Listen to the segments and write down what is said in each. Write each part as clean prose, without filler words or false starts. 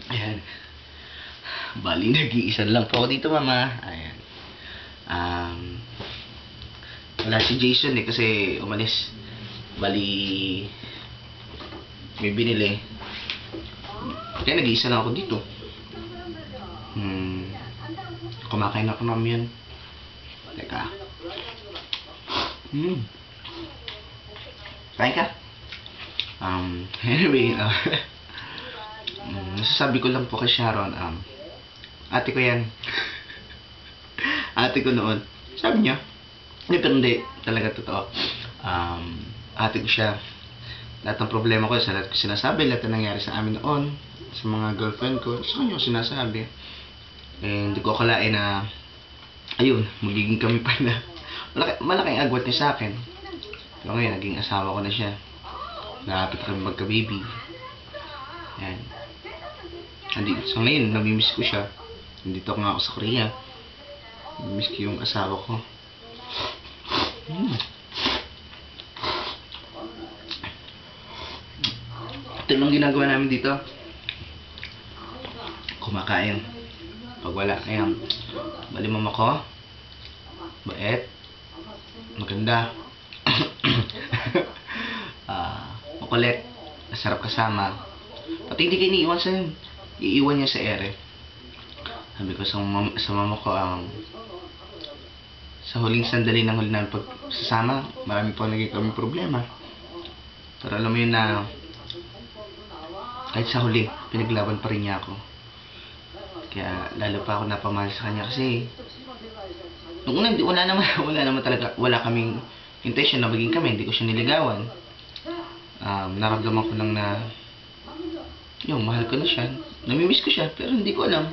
Ayan. Bali, nag-iisa lang po ako dito, mama. Ayan. Wala si Jason eh, kasi umalis. Bali, may binili. Kaya nag-iisa lang ako dito. Kumakain ako naman yan. Teka. Kain ka? Anyway, nasasabi ko lang po kay Sharon, ate ko yan. Ate ko noon. Sabi niya, hindi, pero hindi. Talaga totoo. Ate ko siya. Lahat ng problema ko, sa lahat ko sinasabi, lahat na nangyari sa amin noon, sa mga girlfriend ko, sa kanya ko sinasabi. Eh, hindi ko akalain na, ayun, magiging kami pa na. Malaking agwat niya sa akin. Pero ngayon, naging asawa ko na siya. Nakapit kami magka-baby. Yan. So ngayon, namimiss ko siya. Nandito nga ako sa Korea. Namimiss ko yung asawa ko. Ito lang ginagawa namin dito. Kumakain. Pag wala, ayan. Bali mama ko. Bait. Maganda. Makulit. Masarap kasama. Pati hindi kayo iniiwan sa yun. Iiwan niya sa ere. Sabi ko sa mama ko, sa huling sandali ng huli namin pagsasama, marami po naging kami problema. Pero alam mo yun na, kahit sa huli, pinaglaban pa rin niya ako. Kaya lalo pa ako napamahal sa kanya kasi nung una, wala naman talaga, wala kaming intention na maging kami, hindi ko siya niligawan. Naramdaman ko lang na yung mahal ko na siya, namimiss ko siya, pero hindi ko alam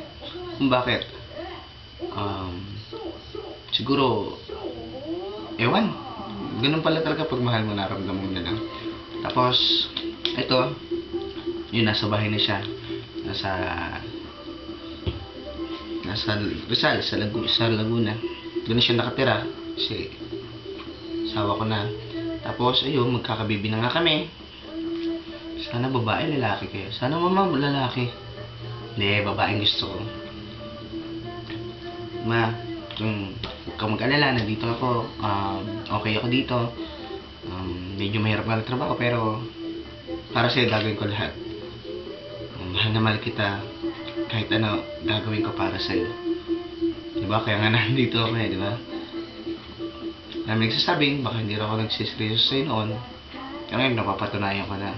kung bakit. Siguro ewan, ganun pala talaga pag mahal mo, naramdaman mo na lang. Tapos ito, yun, nasa bahay na siya, nasa Rizal, sa Laguna. Doon na siya nakatira kasi asawa ko na. Tapos ayun, magkakabibi na nga kami. Sana babae, lalaki kayo. Sana mama, lalaki. Hindi, babaeng gusto ko. Ma, kung mag-alala, nandito ako. Okay ako dito. Medyo mahirap nga trabaho, pero para sa'yo, gagawin ko lahat. Mahal na mahal kita. Kahit ano, gagawin ko para sa'yo. Diba? Kaya nga nandito ako eh, diba? Dami nagsasabing, baka hindi rin ako nagsiseryoso sa'yo noon. Kaya ngayon, napapatunayan ko na.